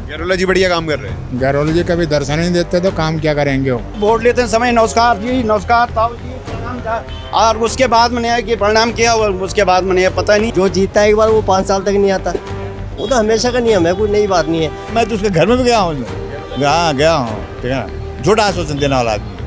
गहलोला जी बढ़िया काम कर रहे हैं। गहलोला जी कभी दर्शन नहीं देते तो काम क्या करेंगे वो। वोट लेते समय नमस्कार जी, नमस्कार ताऊ जी, प्रणाम और उसके बाद मैंने कि प्रणाम किया और उसके बाद मैंने पता नहीं। जो जीतता है एक बार वो 5 साल तक नहीं आता, वो तो हमेशा का नियम है, कोई नई बात नहीं है। मैं तो उसके घर में भी गया हूँ, गया हूँ, ठीक है। झूठा आश्वासन देने वाला आदमी,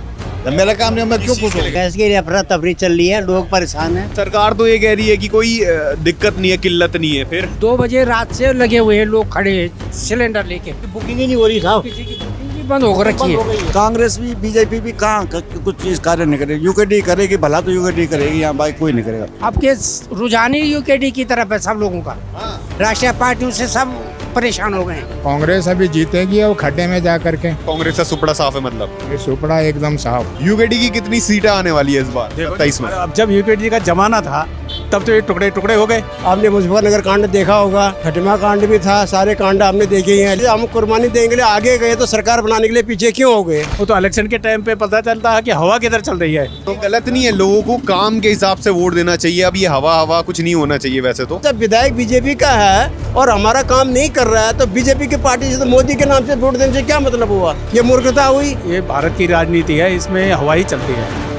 जब मेरा काम नहीं, मैं क्यों खुश हूँ। गैस की अफरा तफरी चल रही है, लोग परेशान हैं। सरकार तो ये कह रही है कि कोई दिक्कत नहीं है, किल्लत नहीं है। फिर 2 बजे रात से लगे हुए हैं लोग खड़े हैं सिलेंडर लेके। बुकिंग ही नहीं हो रही साहब, किसी की बुकिंग भी बंद होकर रखी है। कांग्रेस भी बीजेपी भी कहाँ कुछ चीज कार्य नहीं करेगी। यूकेडी करेगी, भला तो यूकेडी करेगी, यहाँ बाकी कोई नहीं करेगा। अब के रुझान ही यूकेडी की तरफ है सब लोगों का। राष्ट्रीय पार्टियों से सब परेशान हो गए हैं। कांग्रेस अभी जीतेगी और खड्डे में जा करके। कांग्रेस का सुपड़ा साफ है, मतलब ये सुपड़ा एकदम साफ। यूकेडी की कितनी सीटें आने वाली है इस बार 27 में? अब जब यूकेडी का जमाना था तब तो ये टुकड़े टुकड़े हो गए। आपने मुजफ्फरनगर कांड देखा होगा, खटमा कांड भी था, सारे कांड आपने देखे ही हैं। हम कुर्बानी देने के लिए आगे गए तो सरकार बनाने के लिए पीछे क्यों हो गए? वो तो इलेक्शन के टाइम पे पता चलता है कि हवा किधर चल रही है। तो गलत नहीं है, लोगों को काम के हिसाब से वोट देना चाहिए। अब ये हवा कुछ नहीं होना चाहिए वैसे तो। जब विधायक बीजेपी का है और हमारा काम नहीं कर रहा है तो बीजेपी की पार्टी से, तो मोदी के नाम से वोट देने से क्या मतलब हुआ? ये मूर्खता हुई। ये भारत की राजनीति है, इसमें हवा ही चलती है।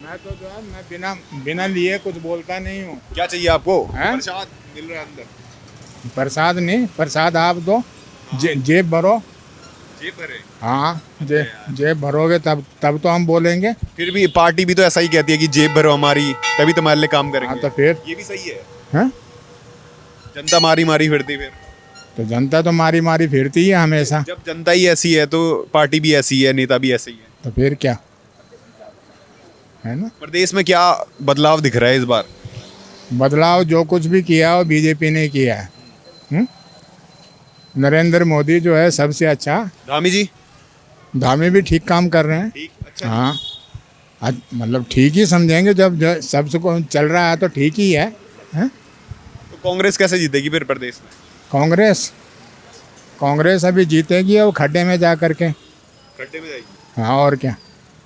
मैं तो जो है मैं बिना लिए कुछ बोलता नहीं हूँ। क्या चाहिए आपको? हैं? प्रसाद मिल रहा है अंदर। प्रसाद नहीं, प्रसाद आप दो, जेब भरो। जेब भरे? हाँ, जेब भरोगे तब तो हम बोलेंगे। फिर भी पार्टी भी तो ऐसा ही कहती है कि जेब भरो हमारी, तभी तुम्हारे लिए काम हाँ करेंगे। तो फिर ये भी सही है। हैं? जनता मारी मारी फिरती फिर। तो जनता तो मारी मारी फिरती है हमेशा। जब जनता ही ऐसी है तो पार्टी भी ऐसी है, नेता भी ऐसे ही है। तो फिर क्या है ना। प्रदेश में क्या बदलाव दिख रहा है इस बार? बदलाव जो कुछ भी किया वो बीजेपी ने किया है। नरेंद्र मोदी जो है सबसे अच्छा। धामी जी? धामी भी ठीक काम कर रहे हैं। ठीक, अच्छा। हाँ, मतलब ठीक ही समझेंगे। जब सबसे को चल रहा है तो ठीक ही है। तो कांग्रेस कैसे जीतेगी फिर प्रदेश में? कांग्रेस अभी जीतेगी और खड्डे में जा करके। खड्डे में जाएगी? हाँ, और क्या।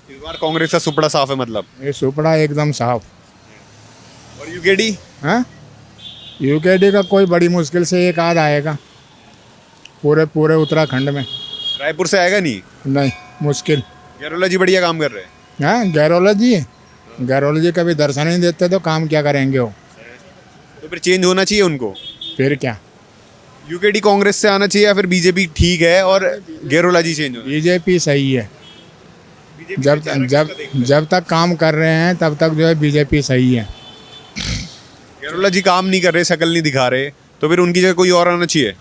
इस बार कांग्रेस का सुपड़ा साफ है, मतलब ये सुपड़ा एकदम साफ। और यूकेडी? हाँ, यूकेडी का कोई बड़ी मुश्किल से एक आध आएगा पूरे उत्तराखंड में। रायपुर से आएगा नहीं? नहीं, मुश्किल। गहलोला जी बढ़िया काम कर रहे हैं। हाँ, गहलोला जी कभी दर्शन नहीं देते तो काम क्या करेंगे वो। तो फिर चेंज होना चाहिए उनको। फिर क्या, यूकेडी कांग्रेस से आना चाहिए या फिर बीजेपी ठीक है और गहलोला जी चेंज होना? बीजेपी सही है। जब तक काम कर रहे हैं तब तक जो है बीजेपी सही है। गहलोला जी काम नहीं कर रहे, शक्ल नहीं दिखा रहे, तो फिर उनकी जगह कोई और आना चाहिए।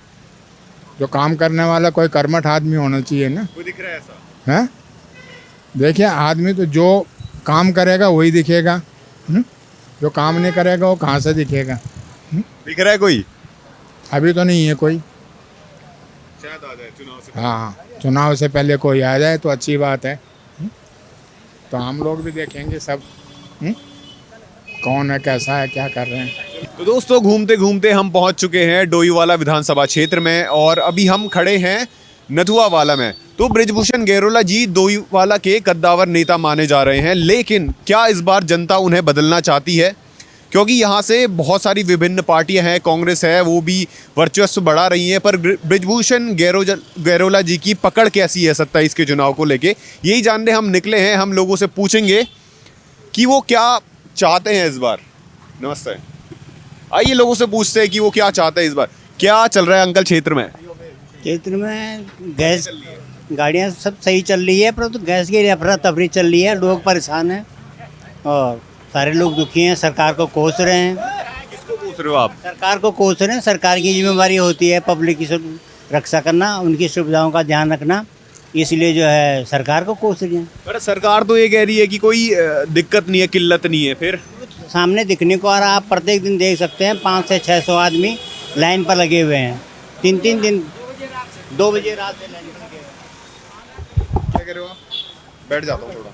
जो काम करने वाला कोई कर्मठ आदमी होना चाहिए ना। कोई दिख रहा है ऐसा? हैं? देखिए, आदमी तो जो काम करेगा वही दिखेगा। जो काम नहीं करेगा वो कहाँ से दिखेगा? दिख रहा है कोई? अभी तो नहीं है कोई। शायद आ जाए चुनाव से। हाँ, चुनाव से पहले कोई आ जाए तो अच्छी बात है। तो हम लोग भी देखेंगे सब कौन है, कैसा है, क्या कर रहे हैं। तो दोस्तों, घूमते घूमते हम पहुंच चुके हैं डोईवाला विधानसभा क्षेत्र में और अभी हम खड़े हैं नथुआवाला में। तो बृजभूषण गहलोला जी डोईवाला के कद्दावर नेता माने जा रहे हैं, लेकिन क्या इस बार जनता उन्हें बदलना चाहती है? क्योंकि यहाँ से बहुत सारी विभिन्न पार्टियां हैं, कांग्रेस है, वो भी वर्चस्व बढ़ा रही हैं, पर बृजभूषण गहलोला जी की पकड़ कैसी है 27 के चुनाव को लेके, यही जानने हम निकले हैं। हम लोगों से पूछेंगे कि वो क्या चाहते हैं इस बार। नमस्ते, आइए लोगों से पूछते हैं कि वो क्या चाहते हैं इस बार। क्या चल रहा है अंकल क्षेत्र में? क्षेत्र में गैस गाड़ियाँ सब सही चल रही है, परंतु गैस की अफरा तफरी चल रही है, लोग परेशान हैं और सारे लोग दुखी हैं। सरकार को कोस रहे हैं। किसको पूछ रहे हो आप? सरकार को कोस रहे हैं। सरकार की जिम्मेदारी होती है पब्लिक की रक्षा करना, उनकी सुविधाओं का ध्यान रखना, इसलिए जो है सरकार को कोस रही है। पर सरकार तो ये कह रही है कि कोई दिक्कत नहीं है, किल्लत नहीं है। फिर सामने दिखने को आ रहा, आप प्रत्येक दिन देख सकते हैं 500 से 600 आदमी लाइन पर लगे हुए हैं। 3 दिन 2 बजे रात से लाइन पर लगे हुए हैं। क्या कह रहे हो आप? बैठ जाता हूँ थोड़ा।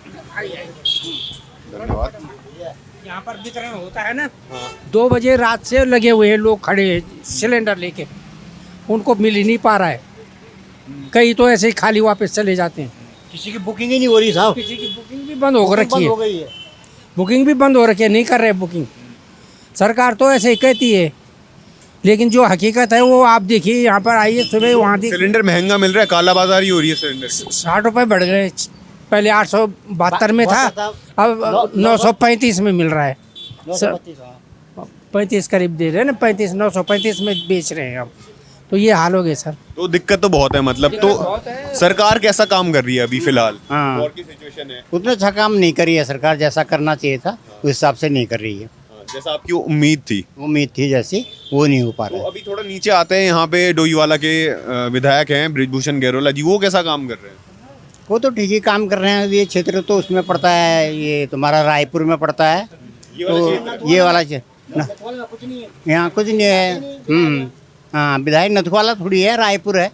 धन्यवाद। यहाँ पर वितरण होता है ना, 2 बजे रात से लगे हुए हैं लोग खड़े हैं सिलेंडर लेके। उनको मिल ही नहीं पा रहा है। कई तो ऐसे ही खाली वापस चले जाते हैं। किसी की बुकिंग ही नहीं हो रही साहब। किसी की बुकिंग भी बंद होकर रखी है। हो गई है। बुकिंग भी बंद हो रखी है, नहीं कर रहे बुकिंग। सरकार तो ऐसे ही कहती है, लेकिन जो हकीकत है वो आप देखिए, यहाँ पर आइए सुबह, वहाँ देखिए सिलेंडर महंगा मिल रहा है, कालाबाजारी हो रही है सिलेंडर की। 60 रुपए बढ़ गए। पहले 872 में था, अब 935 में मिल रहा है। 35 करीब दे रहे हैं ना, 935 में बेच रहे हैं अब। तो ये हाल हो गए सर। तो दिक्कत तो बहुत है, मतलब तो सरकार कैसा काम कर रही है अभी फिलहाल? हाँ। वॉर की सिचुएशन है। उतना अच्छा काम नहीं करी है सरकार, जैसा करना चाहिए था उस हिसाब से नहीं कर रही है। जैसा आपकी उम्मीद थी। उम्मीद थी जैसी, वो नहीं हो पा तो रहा है। अभी थोड़ा नीचे आते हैं, यहाँ पे डोईवाला के विधायक हैं ब्रिजभूषण गैरोला जी, वो कैसा काम कर रहे हैं? वो तो ठीक ही काम कर रहे हैं। ये क्षेत्र तो उसमें पड़ता है, ये तुम्हारा रायपुर में पड़ता है। तो ये वाला यहाँ कुछ नहीं है। हाँ, विधायक नथवाला थोड़ी है, रायपुर है।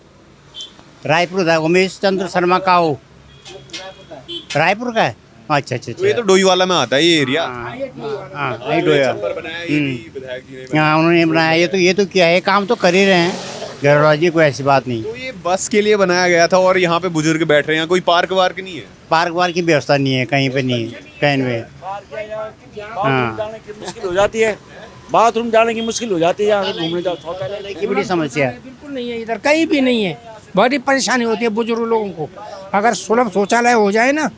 रायपुर था, उमेश चंद्र शर्मा का वो रायपुर का है। अच्छा अच्छा तो ये अच्छा। तो डोईवाला में आता है ये एरिया। हाँ, नहीं डोया। बनाया ये भी विधायक जी ने। हाँ, उन्होंने बनाया। ये तो क्या है, काम तो कर ही रहे हैं गैरोला जी, कोई ऐसी बात नहीं। तो ये बस के लिए बनाया गया था और यहाँ पे बुजुर्ग बैठ रहे हैं, कोई पार्क वार्क नहीं है? पार्क वार्क की व्यवस्था नहीं है, कहीं पे नहीं है, कहीं पे। हाँ, मुश्किल हो जाती है, बाथरूम जाने की मुश्किल हो जाती है, यहाँ घूमने जाओ शौचालय की बड़ी समस्या है। बिल्कुल नहीं है, इधर कहीं भी नहीं है। बड़ी परेशानी होती है बुजुर्ग लोगों को। अगर सुलभ शौचालय हो जाए ना,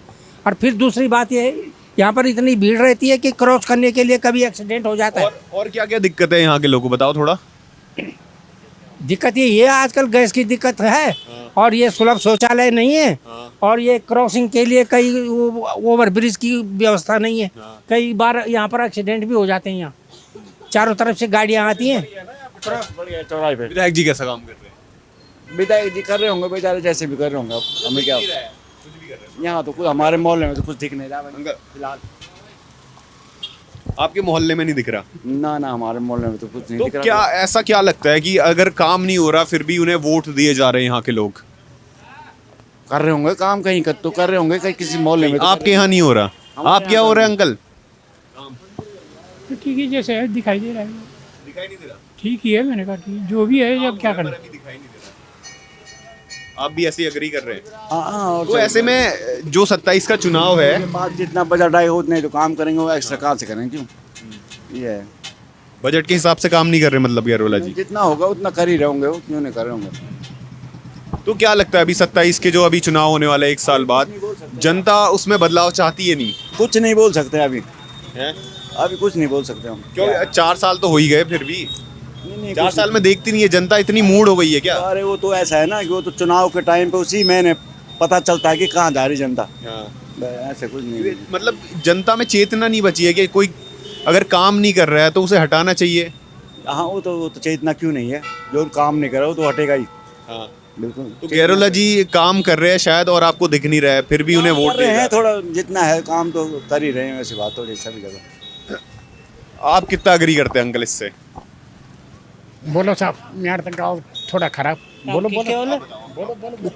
और फिर दूसरी बात ये है, यहाँ पर इतनी भीड़ रहती है कि क्रॉस करने के लिए कभी एक्सीडेंट हो जाता है। और क्या क्या दिक्कत है यहाँ के लोगों को बताओ थोड़ा। दिक्कत ये आजकल गैस की दिक्कत है, और ये सुलभ शौचालय नहीं है, और ये क्रॉसिंग के लिए कई ओवर ब्रिज की व्यवस्था नहीं है। कई बार यहाँ पर एक्सीडेंट भी हो जाते हैं। यहाँ चारों तरफ से गाड़ियाँ आती हैं। बढ़िया चौराहे पे विधायक जी कैसा काम कर रहे हैं? विधायक जी कर रहे होंगे बेचारे, जैसे भी कर रहे होंगे। अब हमें क्या, यहाँ तो कुछ हमारे मोहल्ले में तो कुछ दिख नहीं रहा फिलहाल। आपके मोहल्ले में नहीं दिख रहा? ना हमारे मोहल्ले में तो कुछ नहीं तो दिख रहा। क्या ऐसा क्या लगता है कि अगर काम नहीं हो रहा फिर भी उन्हें वोट दिए जा रहे हैं यहाँ के लोग? कर रहे होंगे काम, कहीं तो कर रहे होंगे, कहीं किसी मोहल्ले में तो आपके यहाँ नहीं हो रहा? आप क्या हो रहा है अंकल? ठीक ही जैसे है, दिखाई दे रहा है। दिखाई नहीं दे रहा। ठीक ही है, मैंने कहा ठीक, जो भी है, जब क्या करना। दिखाई नहीं दे रहा। आप भी ऐसे ही अग्री कर रहे हैं? हाँ, तो ऐसे में जो 27 का चुनाव है, बात जितना बजट आएगा उतने तो काम करेंगे, वो एक्स्ट्रा कहाँ से करेंगे? क्यों ये है, बजट के हिसाब से काम नहीं कर रहे मतलब गैरोला जी? जितना होगा उतना कर ही रहे होंगे, वो क्यों नहीं कर रहे होंगे? तो क्या लगता है अभी 27 के जो अभी चुनाव होने वाला है 1 साल बाद, जनता उसमें बदलाव चाहती है? नहीं, कुछ नहीं बोल सकते अभी, है? अभी कुछ नहीं बोल सकते हम। क्यों? 4 साल तो हो ही गए, फिर भी नहीं 4 साल में देखती नहीं है जनता, इतनी मूड हो गई है क्या? अरे वो तो ऐसा है ना कि वो तो चुनाव के टाइम पे उसी महीने पता चलता है कि कहाँ जा रही जनता। ऐसे कुछ नहीं, मतलब जनता में चेतना नहीं बची है कि कोई अगर काम नहीं कर रहा है तो उसे हटाना चाहिए। हाँ वो तो चेतना क्यों नहीं है, जो काम नहीं कर रहा वो तो हटेगा ही। हाँ बिल्कुल। तो गैरोला जी काम कर रहे हैं शायद और आपको दिख नहीं रहा है, फिर भी उन्हें वोट कर रहे दे हैं, थोड़ा जितना है काम तो कर ही रहे हैं, वैसी बात थोड़ी सभी जगह। आप कितना अग्री करते हैं अंकल इससे? बोलो साहब, यहाँ तक गाँव थोड़ा खराब। बोलो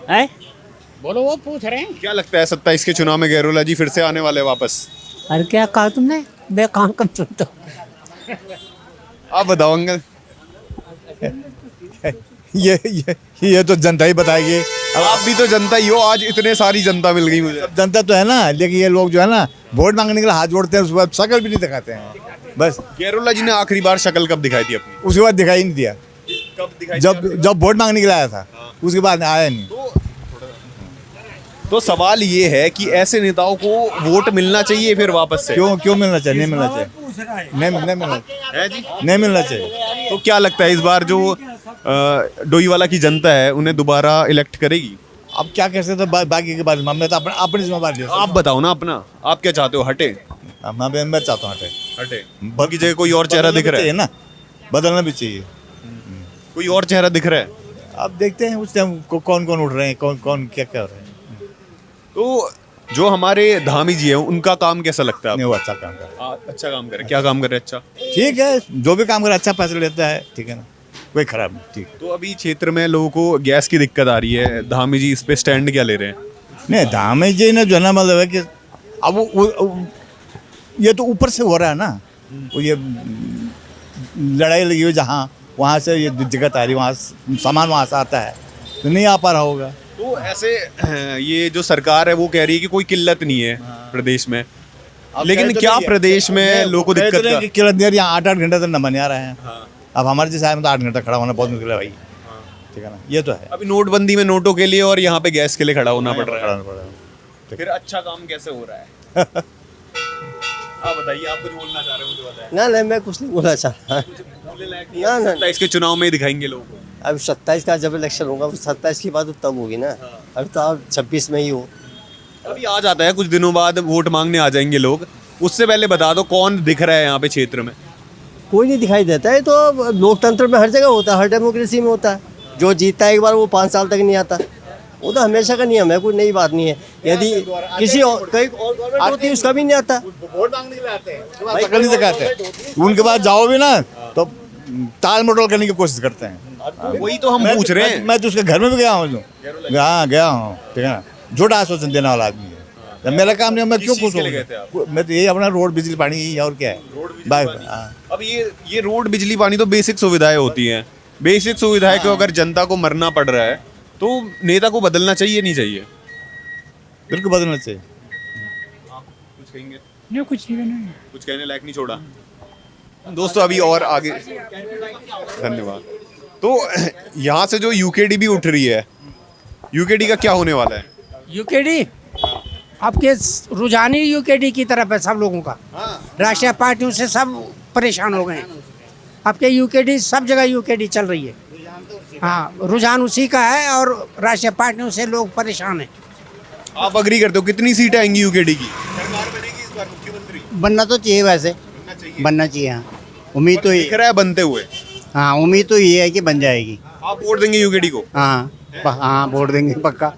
है? बोलो, वो पूछ रहे हैं। क्या लगता है 27 के चुनाव में गैरोला जी फिर से आने वाले वापस? अरे क्या कहा तुमने? बेकाम कम सुन तो। आप बताओ अंकल। ये तो जनता ही बताएगी। अब आप भी तो जनता ही हो, आज इतने सारी जनता मिल गई मुझे। जनता तो है ना, लेकिन ये लोग जो है ना वोट मांगने के लिए हाथ जोड़ते हैं, उसके बाद शक्ल भी नहीं दिखाते हैं। बस गैरोला जी ने आखिरी बार शक्ल कब दिखाई थी अपनी? उसके बाद दिखाई नहीं दिया। कब दिखाई? जब वोट मांगने के लिए आया था, उसके बाद आया नहीं। तो सवाल ये है कि ऐसे नेताओं को वोट मिलना चाहिए फिर वापस से? क्यों मिलना चाहिए? नहीं मिलना चाहिए, नहीं मिलना है जी? नहीं मिलना चाहिए। तो क्या लगता है इस बार जो डोईवाला की जनता है उन्हें दोबारा इलेक्ट करेगी? अब क्या कह सकते हैं बाकी के बारे में, हमने तो अपनी जिम्मेदारी लिया। आप बताओ ना अपना, आप क्या चाहते हो? हटे? मैं चाहता हूँ हटे बाकी जगह कोई और चेहरा दिख रहा है ना, बदलना भी चाहिए। कोई और चेहरा दिख रहा है? अब देखते हैं उस टाइम कौन कौन उठ रहे हैं, कौन क्या कर रहे हैं। तो जो हमारे धामी जी हैं उनका काम कैसा लगता है नहीं, वो अच्छा काम कर रहे आपको? अच्छा काम करे? क्या काम कर रहे हैं? अच्छा, हैं। ठीक है, जो भी काम करे अच्छा पैसा लेता है, ठीक है ना, कोई खराब नहीं। ठीक तो अभी क्षेत्र में लोगों को गैस की दिक्कत आ रही है, धामी जी इस पे स्टैंड क्या ले रहे हैं? नहीं, धामी जी ने जो ना मतलब है कि अब ये तो ऊपर से हो रहा है ना, वो ये लड़ाई लगी हुई जहाँ, वहाँ से ये दिक्कत आ रही, वहाँ सामान वहाँ से आता है तो नहीं आ पा रहा होगा। तो ऐसे ये जो सरकार है वो कह रही है कि कोई किल्लत नहीं है प्रदेश में, लेकिन क्या प्रदेश में लोगों को दिक्कत? किल्लत नहीं, यहाँ 8-8 घंटे तक न बने आ रहे हैं। अब हमारे जैसे आदमी तो 8 घंटा खड़ा होना बहुत मुश्किल है भाई, ठीक है ना, ये तो है। अभी नोटबंदी में नोटों के लिए और यहाँ पे गैस के लिए खड़ा होना पड़ रहा खड़ा होना पड़ रहा है। है। फिर अच्छा काम कैसे हो रहा है? आप बताइए, आप कुछ बोलना चाह रहे हो, मुझे बताएं। ना नहीं, मैं कुछ नहीं बोलना चाह रहा। बोलने लायक नहीं ना, है। ना। 27 के चुनाव में ही दिखाएंगे लोगों को। अब 27 का जब इलेक्शन होगा, 27 की बात तो तब होगी ना। अभी तो आप 26 में ही हो। अभी आ जाता है, कुछ दिनों बाद वोट मांगने आ जाएंगे लोग। उससे पहले बता दो कौन दिख रहा है यहाँ पे क्षेत्र में? कोई नहीं दिखाई देता है, तो लोकतंत्र में हर जगह होता है, हर डेमोक्रेसी में होता है। जो जीतता है एक बार वो 5 साल तक नहीं आता, वो तो हमेशा का नियम है, कोई नई बात नहीं है। यदि किसी और कहीं और गवर्नमेंट होती है उसका भी नहीं आता। शक्ल नहीं दिखाते हैं। उनके पास जाओ भी ना तो ताल मटोल करने की कोशिश करते हैं। वही तो हम पूछ रहे हैं। मैं तो उसके घर में भी गया हूँ, हाँ गया हूँ, ठीक है ना, झूठा आश्वासन देने वाला आदमी है। जब मेरा काम नहीं, मैं क्यों खुश हूँ? मैं तो यही अपना रोड बिजली पानी यही है, और क्या है। अब ये रोड बिजली पानी तो बेसिक सुविधाएं होती हैं। बेसिक सुविधाएं को अगर जनता को मरना पड़ रहा है तो नेता को बदलना चाहिए, नहीं चाहिए? बिल्कुल बदलना चाहिए। कुछ कहेंगे? नहीं कुछ नहीं। कुछ कहने लायक नहीं छोड़ा। दोस्तों अभी और आगे, धन्यवाद। तो यहाँ से जो यूकेडी भी उठ रही है, यूकेडी का क्या होने वाला है? यूकेडी आपके रुझानी यूकेडी की तरफ है सब लोगों का। राष्ट्रीय पार्टियों से सब परेशान हो गए हैं। आपके यूकेडी सब जगह यूकेडी चल रही है। हाँ, रुझान उसी का है और राष्ट्रीय पार्टियों से लोग परेशान हैं। आप अग्री करते हो? कितनी सीटें आएंगी यूकेडी की? सरकार बनेगी इस बार मुख्यमंत्री? बनना तो चाहिए, वैसे बनना चाहिए। हाँ, उम्मीद तो दिख रहा है बनते हुए। हाँ, उम्मीद तो ये है कि बन जाएगी। आप वोट देंगे यूकेडी को? हाँ हाँ, वोट देंगे पक्का।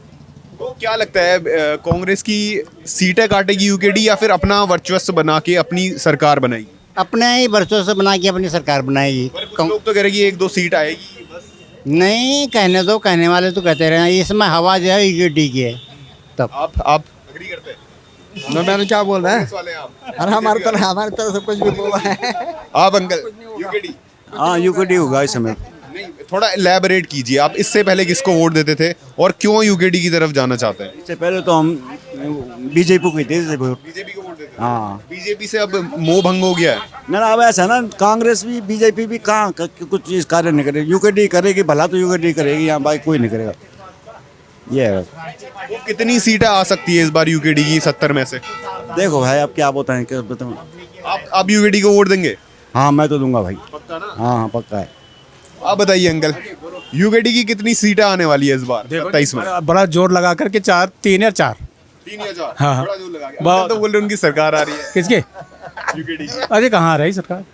तो क्या लगता है, कांग्रेस की सीटें काटेगी यूकेडी या फिर अपना वर्चस्व बना के अपनी सरकार बनाएगी? अपने ही वर्षों से बना के अपनी सरकार बनाएगी। लोग तो कह रहे हैं कि 1-2 सीट आएगी बस। नहीं, कहने दो, कहने वाले तो कहते रहे। इसमें हवा जो है यूकेडी की है। तब आप अग्री करते हैं? मैंने क्या बोल रहा है? कांग्रेस वाले आप? अरे हमारे तरह सब कुछ भी बोला है। आप अंकल यूकेडी? हाँ यूकेडी होगा इस समय। नहीं, थोड़ा एलैबोरेट कीजिए। आप इससे पहले किसको वोट देते थे और क्यों यूकेडी की तरफ जाना चाहते हैं? इससे पहले तो हम बीजेपी को ही थे वोट। बीजेपी को वोट देते थे। हाँ, बीजेपी से अब मोह भंग हो गया है। ना अब ऐसा ना, कांग्रेस भी बीजेपी भी कहाँ कुछ चीज़ कार्य नहीं करेगी। यूकेडी करेगी, भला तो यूकेडी करेगी, यहाँ बाकी कोई नहीं करेगा। ये है। वो कितनी सीटें आ सकती है इस बार यूकेडी की 70 में से? देखो भाई, अब क्या बताएं, क्या बताऊँ। आप यूकेडी को वोट देंगे? हाँ मैं तो दूंगा भाई। पक्का ना? हाँ पक्का है। आप बताइए अंकल, यूकेडी की कितनी सीटें आने वाली है इस बार 27 में? बड़ा जोर लगा करके 3 या 4। 3 या 4? हाँ। बड़ा जोर लगा के। अंकल तो बोल रहे उनकी सरकार आ रही है। किसके? यूकेडी की। अरे कहाँ आ रही सरकार?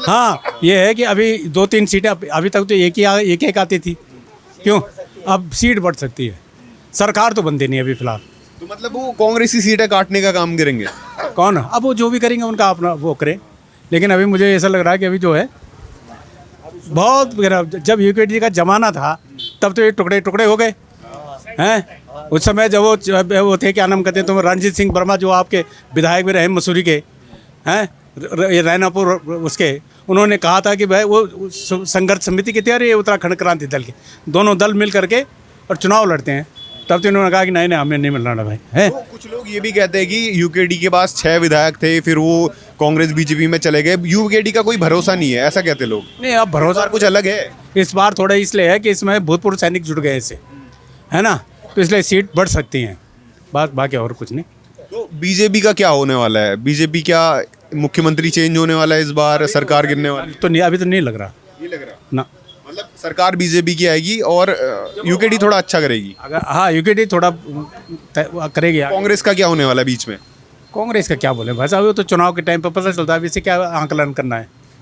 हाँ, ये है कि अभी 2-3 सीटें, अभी तक तो एक आती थी। क्यों? अब सीट बढ़ सकती है। सरकार तो बनती नहीं अभी फिलहाल। तो मतलब वो कांग्रेसी सीटें काटने का काम करेंगे? कौन? अब वो जो भी करेंगे उनका अपना वो करें। लेकिन अभी मुझे ऐसा लग रहा है कि अभी जो है बहुत, जब यूकेडी का जमाना था तब तो ये टुकड़े टुकड़े हो गए हैं। उस समय जब वो थे, क्या नाम कहते हैं, तो रणजीत सिंह वर्मा जो आपके विधायक भी रहे मसूरी के, हैं, ये रैनापुर उसके, उन्होंने कहा था कि भाई वो संघर्ष समिति के थे और ये उत्तराखंड क्रांति दल के, दोनों दल मिल करके और चुनाव लड़ते हैं। तब तो इन्होंने कहा कि नहीं हमें नहीं मिलना भाई है। तो कुछ लोग ये भी कहते हैं कि यूकेडी के पास 6 विधायक थे, फिर वो कांग्रेस बीजेपी में चले गए। यूकेडी का कोई भरोसा नहीं है, ऐसा कहते लोग। नहीं, अब भरोसा कुछ अलग है इस बार थोड़ा इसलिए है कि इसमें भूतपूर्व सैनिक जुड़ गए इससे, है ना, तो इसलिए सीट बढ़ सकती हैं, बाकी और कुछ नहीं। तो बीजेपी का क्या होने वाला है? बीजेपी क्या मुख्यमंत्री चेंज होने वाला है इस बार? सरकार गिरने वाली? तो नहीं, अभी तो नहीं लग रहा। नहीं लग रहा ना, मतलब सरकार बीजेपी की आएगी और यूकेडी थोड़ा अच्छा करेगी। अगर हाँ यूकेडी थोड़ा करेगी। कांग्रेस का क्या होने वाला है बीच में? कांग्रेस का क्या बोले बस, अभी तो चुनाव के टाइम पे पता चलता है, अभी से क्या आंकलन करना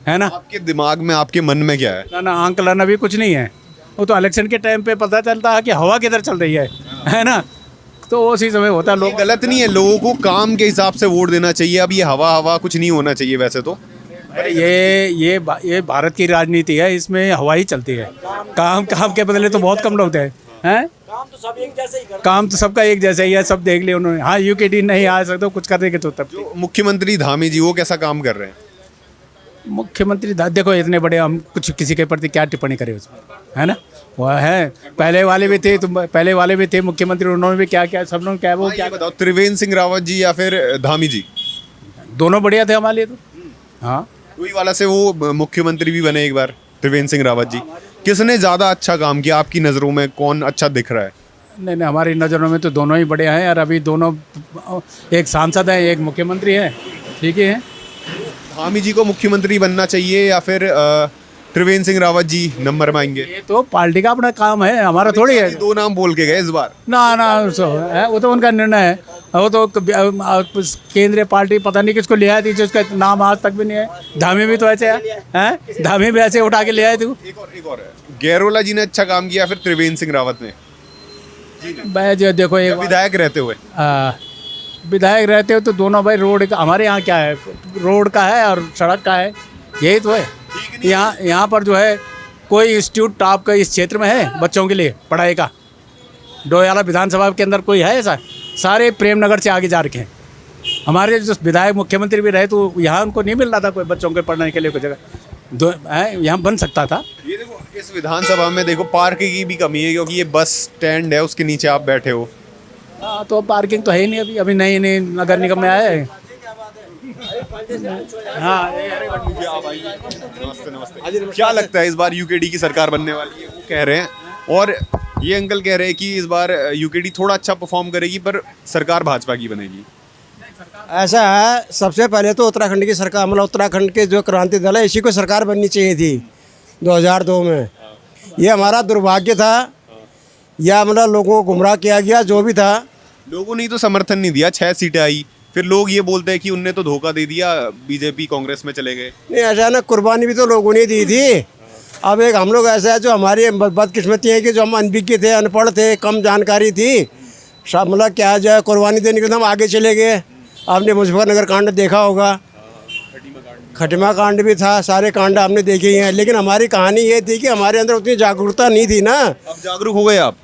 है ना। आपके दिमाग में, आपके मन में क्या है? ना आंकलन अभी कुछ नहीं है, वो तो इलेक्शन के टाइम पे पता चलता है कि हवा किधर चल रही है ना, तो उसी समय होता है। लोग गलत नहीं है, लोगों को काम के हिसाब से वोट देना चाहिए। अब ये हवा कुछ नहीं होना चाहिए वैसे तो। ये भारत की राजनीति है, इसमें हवा ही चलती है। काम के बदले तो बहुत कम लोग हैं। काम तो सब एक जैसे ही करते हैं। काम तो सबका एक जैसा ही है, सब देख लिया उन्होंने। हाँ, यूकेडी नहीं आ सकते, कुछ कर देंगे तो तब। जो मुख्यमंत्री धामी जी, वो कैसा काम कर रहे हैं? मुख्यमंत्री देखो, इतने बड़े, हम कुछ किसी के प्रति क्या टिप्पणी करें उसमें, है ना। वो है, पहले वाले भी थे मुख्यमंत्री, उन्होंने भी क्या सब लोग क्या वो क्या बताओ, त्रिवेंद्र सिंह रावत जी या फिर धामी जी? दोनों बढ़िया थे हमारे लिए तो। हाँ, वही वाला से वो मुख्यमंत्री भी बने एक बार, त्रिवेंद्र सिंह रावत जी, किसने ज़्यादा अच्छा काम किया आपकी नज़रों में? कौन अच्छा दिख रहा है? नहीं नहीं, हमारी नज़रों में तो दोनों ही बढ़िया हैं। और अभी दोनों, एक सांसद है, एक मुख्यमंत्री है, ठीक ही है। धामी जी को मुख्यमंत्री बनना चाहिए या फिर त्रिवेंद्र सिंह रावत जी नंबर में आएंगे? ये तो पार्टी का अपना काम है, हमारा थोड़ी है। दो नाम बोल के गए इस बार। ना वो तो उनका निर्णय है। वो तो केंद्रीय पार्टी पता नहीं किसको ले आई थी, जिसका नाम आज तक भी नहीं है। धामी भी तो ऐसे है, धामी भी ऐसे उठा के ले आए थे। एक और है, गैरोला जी ने अच्छा काम किया फिर त्रिवेंद्र सिंह रावत ने? भाई जो देखो, एक विधायक रहते हुए विधायक रहते हो तो दोनों भाई रोड का, हमारे यहाँ क्या है, रोड का है और सड़क का है, यही तो है। यहाँ पर जो है कोई इंस्टीट्यूट आपका इस क्षेत्र में है बच्चों के लिए पढ़ाई का? डोयाला विधानसभा के अंदर कोई है ऐसा? सारे प्रेमनगर से आगे जा रखे हैं। हमारे जो विधायक मुख्यमंत्री भी रहे तो यहाँ उनको नहीं मिल रहा था कोई बच्चों के पढ़ने के लिए कोई जगह, यहाँ बन सकता था। ये देखो, इस विधानसभा में देखो पार्किंग की भी कमी है, क्योंकि ये बस स्टैंड है, उसके नीचे आप बैठे हो। हाँ, तो पार्किंग तो है ही नहीं। अभी नई नगर निगम में आया है। हाँ, क्या लगता है इस बार यूकेडी की सरकार बनने वाली है? वो कह रहे हैं, और ये अंकल कह रहे हैं कि इस बार यूकेडी थोड़ा अच्छा परफॉर्म करेगी पर सरकार भाजपा की बनेगी। ऐसा है, सबसे पहले तो उत्तराखंड की सरकार, मतलब उत्तराखंड के जो क्रांति दल है, इसी को सरकार बननी चाहिए थी 2002 में। ये हमारा दुर्भाग्य था, या मतलब लोगों को गुमराह किया गया, जो भी था। लोगों ने तो समर्थन नहीं दिया, 6 सीटें आई, फिर लोग ये बोलते हैं कि उनने तो धोखा दे दिया, बीजेपी कांग्रेस में चले गए। नहीं, अचानक कुर्बानी भी तो लोगों ने दी थी। अब एक हम लोग ऐसा है जो हमारी बदकिस्मती है कि जो हम अनभिज्ञ थे, अनपढ़ थे, कम जानकारी थी, सब मतलब क्या जो है कुर्बानी देने के लिए हम आगे चले गए। आपने मुजफ्फरनगर कांड देखा होगा, खटिमा कांड भी था, सारे कांड आपने देखे ही हैं। लेकिन हमारी कहानी ये थी कि हमारे अंदर उतनी जागरूकता नहीं थी ना। अब जागरूक हो गए आप?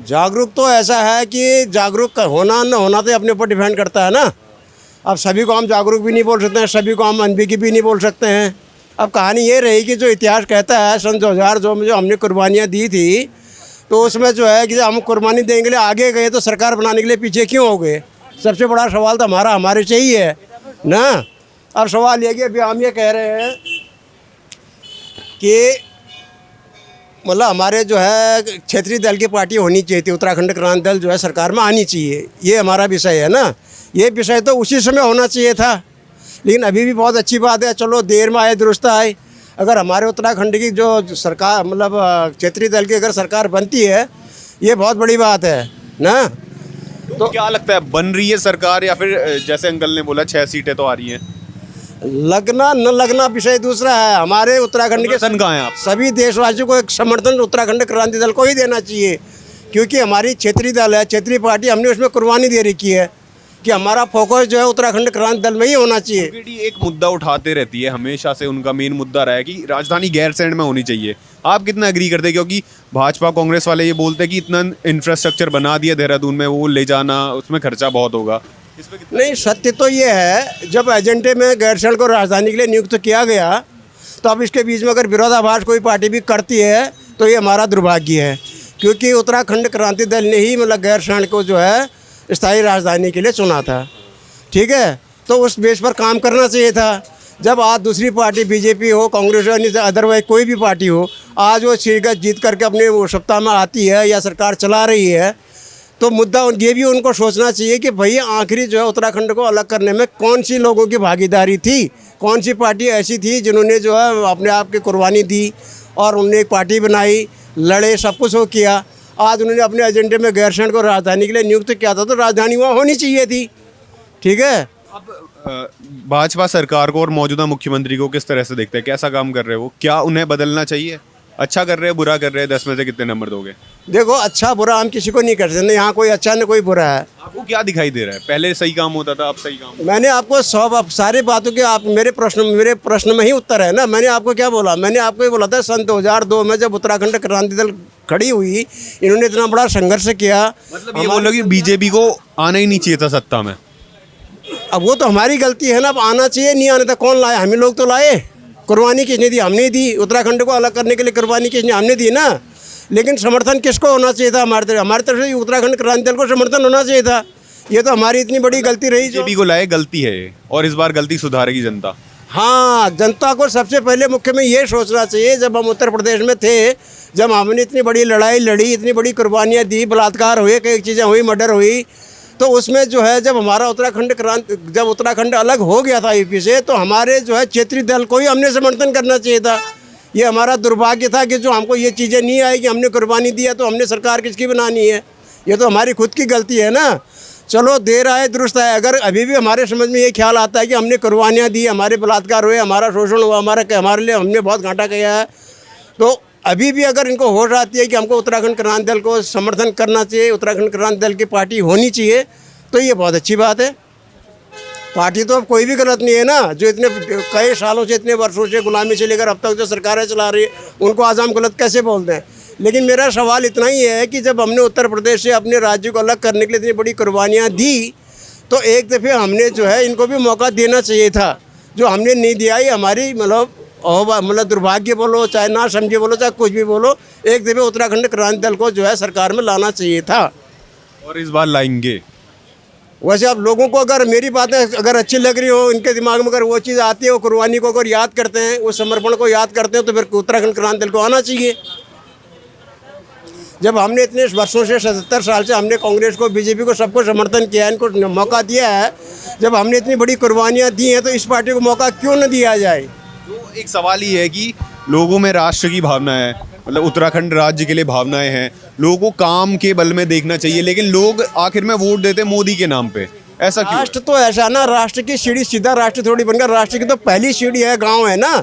जागरूक तो ऐसा है कि जागरूक होना न होना तो अपने ऊपर डिपेंड करता है ना। अब सभी को हम जागरूक भी नहीं बोल सकते हैं, सभी को हम अनभिज्ञ भी नहीं बोल सकते हैं। अब कहानी ये रही कि जो इतिहास कहता है, सन 2002 में जो हमने कुर्बानियाँ दी थी, तो उसमें जो है कि हम कुर्बानी देने के लिए आगे गए तो सरकार बनाने के लिए पीछे क्यों हो गए? सबसे बड़ा सवाल तो हमारे से ही है ना। अब सवाल ये कि अभी हम ये कह रहे हैं कि मतलब हमारे जो है क्षेत्रीय दल की पार्टी होनी चाहिए थी, उत्तराखंड क्रांति दल जो है सरकार में आनी चाहिए, ये हमारा विषय है ना। ये विषय तो उसी समय होना चाहिए था, लेकिन अभी भी बहुत अच्छी बात है, चलो देर में आए दुरुस्त आए। अगर हमारे उत्तराखंड की जो सरकार, मतलब क्षेत्रीय दल की अगर सरकार बनती है, ये बहुत बड़ी बात है ना। तो क्या लगता है, बन रही है सरकार या फिर जैसे अंकल ने बोला 6 सीटें तो आ रही हैं? लगना न लगना विषय दूसरा है। हमारे उत्तराखंड के समर्थन कहाँ है आप? सभी देशवासियों को एक समर्थन उत्तराखंड क्रांति दल को ही देना चाहिए, क्योंकि हमारी क्षेत्रीय दल है, क्षेत्रीय पार्टी, हमने उसमें कुर्बानी दे रखी है कि हमारा फोकस जो है उत्तराखंड क्रांति दल में ही होना चाहिए। यूकेडी एक मुद्दा उठाते रहती है, हमेशा से उनका मेन मुद्दा रहा है कि राजधानी गैरसैंण में होनी चाहिए। आप कितना एग्री करते हैं? क्योंकि भाजपा कांग्रेस वाले ये बोलते हैं कि इतना इंफ्रास्ट्रक्चर बना दिया देहरादून में, वो ले जाना, उसमें खर्चा बहुत होगा। नहीं, सत्य तो ये है, जब एजेंडे में गैरसैंण को राजधानी के लिए नियुक्त किया गया, तो अब इसके बीच में अगर विरोधाभास कोई पार्टी भी करती है तो ये हमारा दुर्भाग्य है, क्योंकि उत्तराखंड क्रांति दल ने ही मतलब गैरसैंण को जो है स्थायी राजधानी के लिए चुना था। ठीक है, तो उस बेस पर काम करना चाहिए था। जब आज दूसरी पार्टी बीजेपी हो, कांग्रेस हो, अदरवाइज कोई भी पार्टी हो, आज वो सीट जीत करके अपने वो सत्ता में आती है या सरकार चला रही है, तो मुद्दा ये भी उनको सोचना चाहिए कि भैया आखिरी जो है उत्तराखंड को अलग करने में कौन सी लोगों की भागीदारी थी, कौन सी पार्टी ऐसी थी जिन्होंने जो है अपने आप की कुर्बानी दी और उन्होंने एक पार्टी बनाई, लड़े, सब कुछ वो किया। आज उन्होंने अपने एजेंडे में गैरसैंण को राजधानी के लिए नियुक्त किया था, तो राजधानी वहाँ होनी चाहिए थी। ठीक है, अब भाजपा सरकार को और मौजूदा मुख्यमंत्री को किस तरह से देखते हैं? कैसा काम कर रहे हो? क्या उन्हें बदलना चाहिए? अच्छा कर रहे हैं, बुरा कर रहे हैं? 10 में से कितने नंबर दोगे? देखो, अच्छा बुरा हम किसी को नहीं कर सकते, यहाँ कोई अच्छा न कोई बुरा है। आपको क्या दिखाई दे रहा है? पहले सही काम होता था, अब सही काम? मैंने आपको सारी बातों के आप मेरे प्रश्न में ही उत्तर है ना। मैंने आपको क्या बोला? मैंने आपको ये बोला था सन 2002 में जब उत्तराखंड क्रांति दल खड़ी हुई, इन्होंने इतना बड़ा संघर्ष किया। मतलब ये बोलो कि बीजेपी को आना ही नहीं चाहिए था सत्ता में? अब वो तो हमारी गलती है ना। अब आना चाहिए, नहीं आने था कौन लाए? हम ही लोग तो लाए। कुर्बानी किसने दी? हमने दी। उत्तराखंड को अलग करने के लिए कुर्बानी किसने? हमने दी ना। लेकिन समर्थन किसको होना चाहिए था? हमारे तरफ से उत्तराखंड क्रांति दल को समर्थन होना चाहिए था। ये तो हमारी इतनी बड़ी गलती रही। बीजेपी को लाए, गलती है, और इस बार गलती सुधारेगी जनता। हाँ, जनता को सबसे पहले मुख्य में ये सोचना चाहिए, जब हम उत्तर प्रदेश में थे, जब हमने इतनी बड़ी लड़ाई लड़ी, इतनी बड़ी कुर्बानियाँ दी, बलात्कार हुए, कई चीज़ें हुई, मर्डर हुई, तो उसमें जो है जब हमारा जब उत्तराखंड अलग हो गया था यूपी से, तो हमारे जो है क्षेत्रीय दल को ही हमने समर्थन करना चाहिए था। ये हमारा दुर्भाग्य था कि जो हमको ये चीज़ें नहीं आई कि हमने कुर्बानी दिया, तो हमने सरकार किसकी बनानी है? ये तो हमारी खुद की गलती है ना। चलो देर आए दुरुस्त आए। अगर अभी भी हमारे समझ में ये ख्याल आता है कि हमने कुर्बानियाँ दी, हमारे बलात्कार हुए, हमारा शोषण हुआ, हमारे लिए हमने बहुत घाटा किया है, तो अभी भी अगर इनको होश आती है कि हमको उत्तराखंड क्रांति दल को समर्थन करना चाहिए, उत्तराखंड क्रांति दल की पार्टी होनी चाहिए, तो ये बहुत अच्छी बात है। पार्टी तो अब कोई भी गलत नहीं है ना। जो इतने कई सालों से, इतने वर्षों से, गुलामी से लेकर अब तक जो सरकारें चला रही है, उनको आज हम गलत कैसे बोलते हैं? लेकिन मेरा सवाल इतना ही है कि जब हमने उत्तर प्रदेश से अपने राज्य को अलग करने के लिए इतनी बड़ी कुर्बानियाँ दी, तो एक दफ़े हमने जो है इनको भी मौका देना चाहिए था, जो हमने नहीं दिया। ये हमारी मतलब दुर्भाग्य बोलो, चाहे ना समझे बोलो, चाहे कुछ भी बोलो, एक दफ़े उत्तराखंड क्रांति दल को जो है सरकार में लाना चाहिए था। और इस बार लाएंगे। वैसे आप लोगों को अगर मेरी बातें अगर अच्छी लग रही हो, इनके दिमाग में अगर वो चीज़ आती है, वो कुर्बानी को अगर याद करते हैं, उस समर्पण को याद करते हैं, तो फिर उत्तराखंड क्रांति दल को आना चाहिए। जब हमने इतने वर्षों से 77 साल से हमने कांग्रेस को, बीजेपी को, सबको समर्थन किया है, इनको मौका दिया है, जब हमने इतनी बड़ी कुर्बानियाँ दी हैं, तो इस पार्टी को मौका क्यों न दिया जाए? तो एक सवाल ये है कि लोगों में राष्ट्र की भावना है, मतलब उत्तराखंड राज्य के लिए भावनाएं हैं, लोगों को काम के बल में देखना चाहिए, लेकिन लोग आखिर में वोट देते मोदी के नाम पे। ऐसा क्यों? राष्ट्र तो ऐसा ना, राष्ट्र की सीढ़ी सीधा राष्ट्र थोड़ी बनकर, राष्ट्र की तो पहली सीढ़ी है गाँव है ना,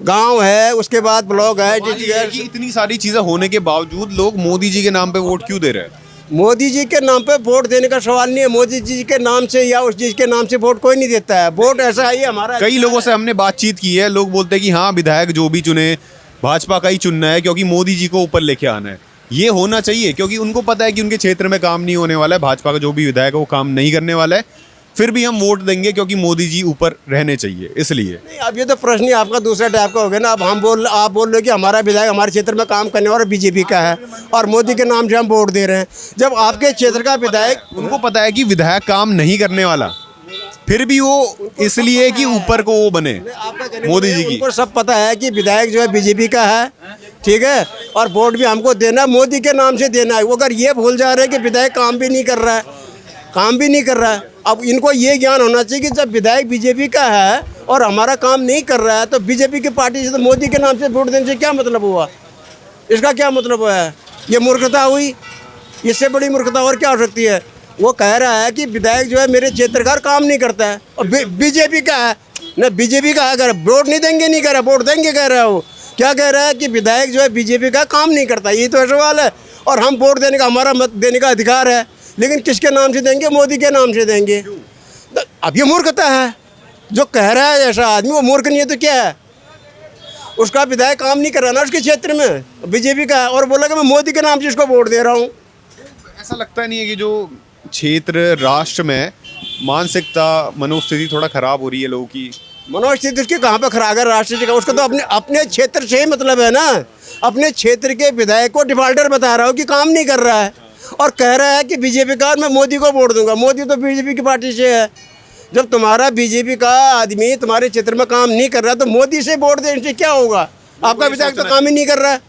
गांव है, उसके बाद ब्लॉक है, कि इतनी सारी चीजें होने के बावजूद लोग मोदी जी के नाम पे वोट क्यों दे रहे हैं? मोदी जी के नाम पे वोट देने का सवाल नहीं है। मोदी जी के नाम से या उस चीज के नाम से वोट कोई नहीं देता है। वोट ऐसा है, ये हमारा। कई लोगों से हमने बातचीत की है, लोग बोलते हैं कि हाँ, विधायक जो भी चुने भाजपा का ही चुनना है, क्योंकि मोदी जी को ऊपर लेके आना है। ये होना चाहिए, क्योंकि उनको पता है कि उनके क्षेत्र में काम नहीं होने वाला है, भाजपा का जो भी विधायक है वो काम नहीं करने वाला है, फिर भी हम वोट देंगे क्योंकि मोदी जी ऊपर रहने चाहिए, इसलिए। नहीं, अब ये तो प्रश्न ही आपका दूसरा टाइप का हो गया ना। अब आप बोल रहे हो कि हमारा विधायक हमारे क्षेत्र में काम करने वाला बीजेपी का है और मोदी के नाम से हम वोट दे रहे हैं। जब आपके क्षेत्र का विधायक, उनको पता है कि विधायक काम नहीं करने वाला, फिर भी वो इसलिए कि ऊपर को वो बने मोदी जी की। उनको सब पता है कि विधायक जो है बीजेपी का है, ठीक है, और वोट भी हमको देना, मोदी के नाम से देना है। वो अगर ये भूल जा रहे हैं कि विधायक काम भी नहीं कर रहा है, अब इनको ये ज्ञान होना चाहिए कि जब विधायक बीजेपी का है और हमारा काम नहीं कर रहा है, तो बीजेपी की पार्टी से, तो मोदी के नाम से वोट देने से क्या मतलब हुआ? इसका क्या मतलब है? ये मूर्खता हुई। इससे बड़ी मूर्खता और क्या हो सकती है? वो कह रहा है कि विधायक जो है मेरे क्षेत्र का काम नहीं करता है, और बीजेपी का है ना, बीजेपी का अगर वोट नहीं देंगे, नहीं कह रहा, वोट देंगे कह रहा है। वो क्या कह रहा है कि विधायक जो है बीजेपी का काम नहीं करता, यही तो सवाल है। और हम वोट देने का, हमारा मत देने का अधिकार है, लेकिन किसके नाम से देंगे? मोदी के नाम से देंगे। तो अब ये मूर्खता है। जो कह रहा है ऐसा आदमी, वो मूर्ख नहीं है तो क्या है? उसका विधायक काम नहीं कर रहा ना उसके क्षेत्र में, बीजेपी का है, और बोला कि मैं मोदी के नाम से इसको वोट दे रहा हूँ। ऐसा लगता नहीं है कि जो क्षेत्र राष्ट्र में मानसिकता, मनोस्थिति थोड़ा खराब हो रही है लोगों की? मनोस्थिति उसकी कहाँ पे खराब है? राष्ट्र का उसका तो अपने क्षेत्र से ही मतलब है ना। अपने क्षेत्र के विधायक को डिफाल्टर बता रहा हूँ कि काम नहीं कर रहा है, और कह रहा है कि बीजेपी का, मैं मोदी को वोट दूंगा। मोदी तो बीजेपी की पार्टी से है। जब तुम्हारा बीजेपी का आदमी तुम्हारे क्षेत्र में काम नहीं कर रहा, तो मोदी से वोट देने से क्या होगा? आपका विधायक तो काम ही नहीं कर रहा है।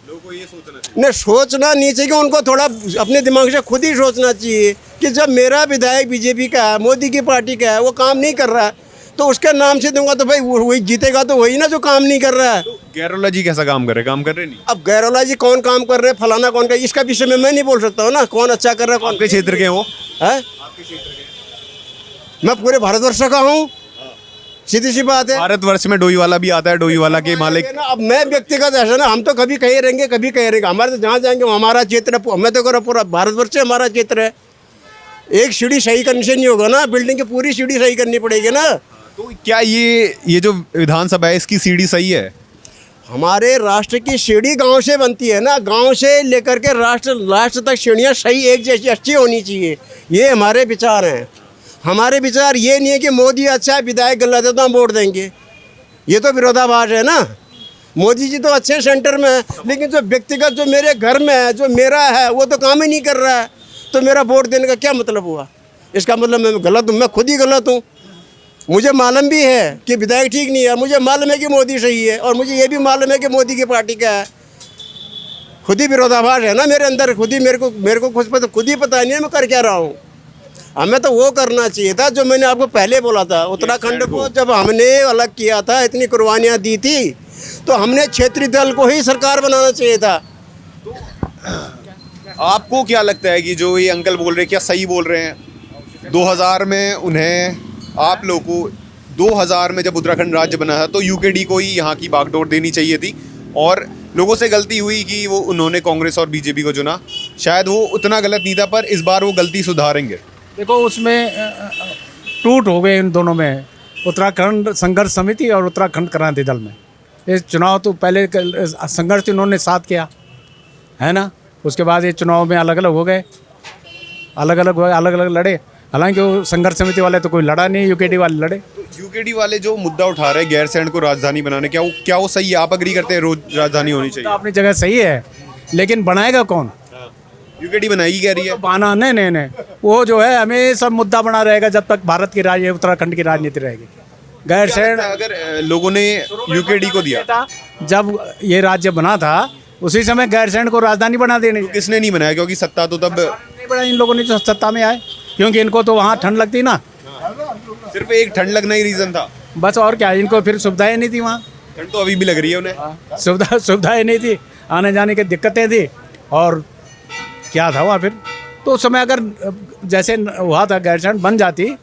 नहीं, सोचना नहीं चाहिए, उनको थोड़ा अपने दिमाग से खुद ही सोचना चाहिए कि जब मेरा विधायक बीजेपी का है, मोदी की पार्टी का है, वो काम नहीं कर रहा है, तो उसके नाम से दूंगा, तो भाई वही जीतेगा, तो वही ना जो काम नहीं कर रहा है। गैरोला जी कैसा काम कर रहे? काम कर रहे नहीं? अब गैरोला जी कौन काम कर रहे हैं, फलाना कौन कर, इसका विषय में मैं नहीं बोल सकता हूँ ना, कौन अच्छा कर रहा है, कौन। आपके क्षेत्र के वो है? मैं पूरे भारतवर्ष का हूँ, सीधी सी बात है। भारतवर्ष में डोईवाला भी आता है, डोईवाला के मालिक। अब मैं व्यक्तिगत ऐसा ना, हम तो कभी कहीं रहेंगे, कभी कहीं रहेंगे, हमारे तो जहाँ जाएंगे वो हमारा क्षेत्र है। मैं तो कह पूरा भारतवर्ष से हमारा क्षेत्र है। एक सीढ़ी सही करने से नहीं होगा ना, बिल्डिंग की पूरी सीढ़ी सही करनी पड़ेगी ना। तो क्या ये जो विधानसभा है, इसकी सीढ़ी सही है? हमारे राष्ट्र की सीढ़ी गांव से बनती है ना, गांव से लेकर के राष्ट्र तक सीढ़ियाँ सही, एक जैसी, अच्छी होनी चाहिए। ये हमारे विचार हैं। हमारे विचार ये नहीं है कि मोदी अच्छा है, विधायक गलत है तो हम वोट देंगे। ये तो विरोधाभास है ना। मोदी जी तो अच्छे सेंटर में है, लेकिन जो व्यक्तिगत, जो मेरे घर में है, जो मेरा है, वो तो काम ही नहीं कर रहा है, तो मेरा वोट देने का क्या मतलब हुआ? इसका मतलब मैं गलत हूँ, मैं खुद ही गलत हूँ। मुझे मालूम भी है कि विधायक ठीक नहीं है, मुझे मालूम है कि मोदी सही है, और मुझे ये भी मालूम है कि मोदी की पार्टी क्या है। खुद ही विरोधाभास है ना मेरे अंदर, खुद ही मेरे को खुद ही पता नहीं है मैं कर क्या रहा हूँ। हमें तो वो करना चाहिए था जो मैंने आपको पहले बोला था। उत्तराखंड को जब हमने अलग किया था, इतनी कुर्बानियाँ दी थी, तो हमने क्षेत्रीय दल को ही सरकार बनाना चाहिए था। आपको क्या लगता है कि जो ये अंकल बोल रहे हैं क्या सही बोल रहे हैं? 2000 में उन्हें, आप लोगों को 2000 में जब उत्तराखंड राज्य बना था तो यूकेडी को ही यहाँ की बागडोर देनी चाहिए थी, और लोगों से गलती हुई कि वो उन्होंने कांग्रेस और बीजेपी को चुना। शायद वो उतना गलत नहीं था, पर इस बार वो गलती सुधारेंगे। देखो उसमें टूट हो गए इन दोनों में, उत्तराखंड संघर्ष समिति और उत्तराखंड क्रांति दल में। ये चुनाव तो पहले संघर्ष इन्होंने साथ किया है ना, उसके बाद ये चुनाव में अलग अलग हो गए, अलग अलग लड़े। हालांकि वो संघर्ष समिति वाले तो कोई लड़ा नहीं, यूकेडी वाले लड़े। तो यूकेडी वाले जो मुद्दा उठा रहे हैं गैरसैंण को राजधानी बनाने, क्या वो सही है? आप अग्री करते हैं रोज राजधानी होनी चाहिए? तो अपनी जगह सही है, लेकिन बनाएगा कौन? यूकेडी बनाएगी कह रही है। बाना नहीं, वो जो है हमेशा मुद्दा बना रहेगा जब तक भारत की उत्तराखंड की राजनीति रहेगी। गैरसैंण अगर लोगों ने यूकेडी को दिया था, जब ये राज्य बना था उसी समय गैरसैंण को राजधानी बना देनी। किसने नहीं बनाया? क्योंकि सत्ता तो तब नहीं बना, इन लोगों ने जो सत्ता में आए, क्योंकि इनको तो वहाँ ठंड लगती ना, सिर्फ एक ठंड लगना ही रीजन था बस, और क्या। इनको फिर सुविधाएं नहीं थी वहाँ, ठंड तो अभी भी लग रही है उन्हें। सुविधाएं नहीं थी, आने जाने की दिक्कतें थी, और क्या था वहाँ फिर। तो उस समय अगर जैसे हुआ था गैरसैंण बन जाती